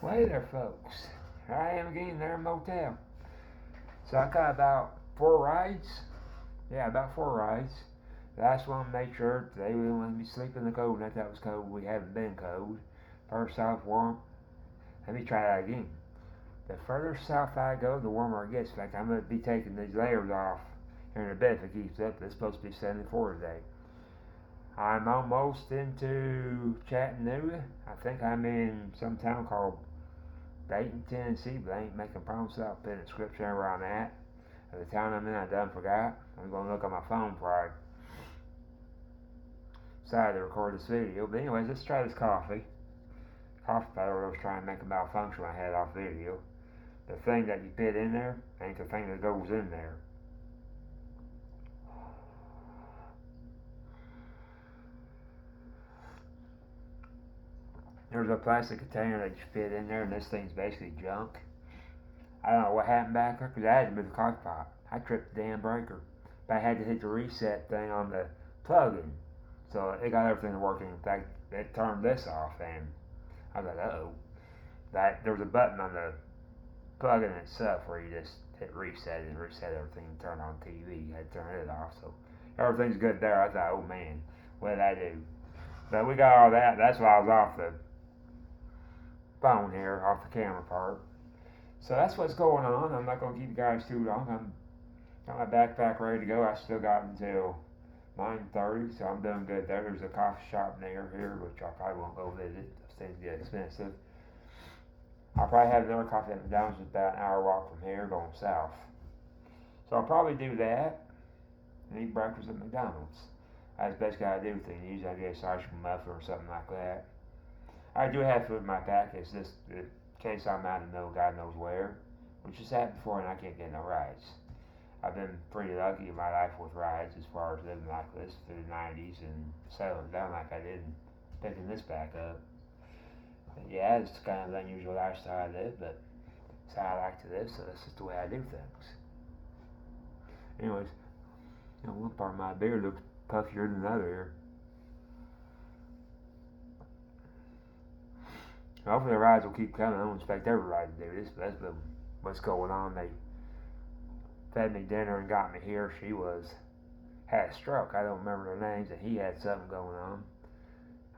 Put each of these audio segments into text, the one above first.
Well, hey there, folks. Here I am again there in motel. So I got about 4 rides. Yeah, about 4 rides. The last one made sure they wouldn't let me sleep in the cold. Not that was cold. We haven't been cold. First off, warm. Let me try that again. The further south I go, the warmer it gets. In fact, I'm going to be taking these layers off here in a bit if it keeps up. It's supposed to be 74 today. I'm almost into Chattanooga. I think I'm in some town called Dayton, Tennessee, but I ain't making promises. I'll put a description where I'm at. The town I'm in, I done forgot. I'm going to look on my phone before I decide to record this video. But anyways, let's try this coffee. Coffee powder, I was trying to make a malfunction when I had it off video. The thing that you put in there ain't the thing that goes in there. There's a plastic container that you fit in there, and this thing's basically junk. I don't know what happened back there, because I had to move the coffee pot. I tripped the damn breaker. But I had to hit the reset thing on the plug-in. So it got everything working. In fact, it turned this off, and I was like, uh-oh. There was a button on the plug-in itself where you just hit reset and reset everything and turn on TV. You had to turn it off, so everything's good there. I thought, oh man, what did I do? But we got all that. That's why I was off the phone here, off the camera part. So that's what's going on. I'm not going to keep you guys too long. I'm got my backpack ready to go. I still got until 9:30, so I'm doing good there. There's a coffee shop near here, which I probably won't go visit. Those things get expensive. I'll probably have another coffee at McDonald's, about an hour walk from here, going south. So I'll probably do that and eat breakfast at McDonald's. That's basically how I do things. Usually I get a sausage muffin or something like that. I do have food in my pack. It's just in case I'm out of God knows where, which has happened before, and I can't get no rides. I've been pretty lucky in my life with rides as far as living like this through the 90s and settling down like I did and picking this back up. But yeah, it's kind of an unusual lifestyle I live, but it's how I like to live, so that's just the way I do things. Anyways, one part of my beard looks puffier than the other here. Hopefully the rides will keep coming. I don't expect every ride to do this, but that's been what's going on. They fed me dinner and got me here. She had a stroke. I don't remember their names, and he had something going on.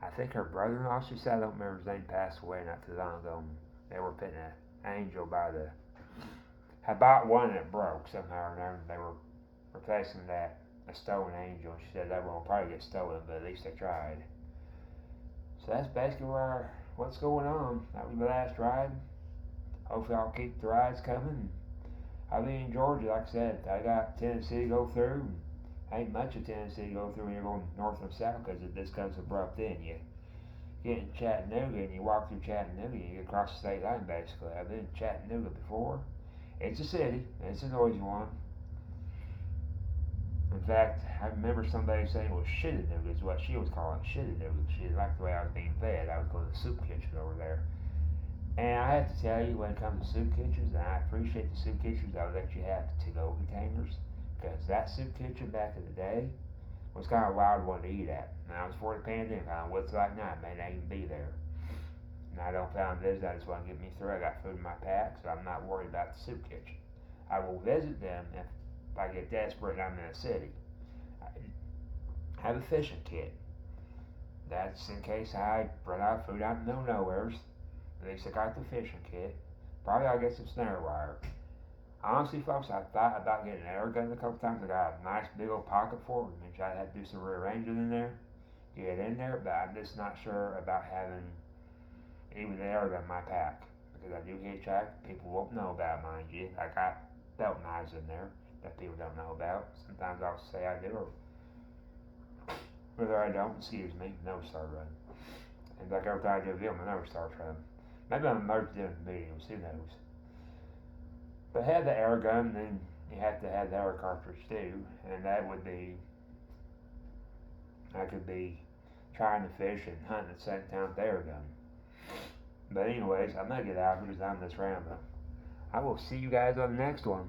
I think her brother-in-law, she said, I don't remember his name, passed away not too long ago. They were putting an angel by the... I bought one and it broke somehow or another. They were replacing a stolen angel. She said that won't probably get stolen, but at least they tried. So that's basically what's going on. That was my last ride. Hopefully I'll keep the rides coming. I'll be in Georgia, like I said. I got Tennessee to go through. Ain't much of Tennessee to go through when you're going north and south, because this comes abrupt in. You get in Chattanooga and you walk through Chattanooga and you get across the state line basically. I've been in Chattanooga before. It's a city, and it's a noisy one. In fact, I remember somebody saying it was Shittanooga is what she was calling it, Shittanooga. She didn't like the way I was being fed. I would go to the soup kitchen over there. And I have to tell you, when it comes to soup kitchens, and I appreciate the soup kitchens, I would let you have the to-go containers, because that soup kitchen back in the day was kind of a wild one to eat at. Now, it's before the pandemic. I don't know what it's like now. It may not even be there. And I don't plan on visiting. I just want to get me through. I got food in my pack, so I'm not worried about the soup kitchen. I will visit them if I get desperate and I'm in a city. I have a fishing kit. That's in case I run out of food out in the nowheres. At least I got the fishing kit. Probably I'll get some snare wire. Honestly, folks, I thought about getting an air gun a couple times. I got a nice big old pocket for it, which I had to do some rearranging in there, get it in there, but I'm just not sure about having even an air gun in my pack, because I do hitchhike. People won't know about, mind you. I got belt knives in there that people don't know about. Sometimes I'll say I do, or whether I don't, excuse me, never start running. And like every time I do a video, my never starts running. Maybe I'm merged in the videos, who knows. But had the air gun, then you have to have the air cartridge too, and that would be, I could be trying to fish and hunt at the same time with the air gun. But anyways, I'm gonna get out here because I'm this roundup. I will see you guys on the next one.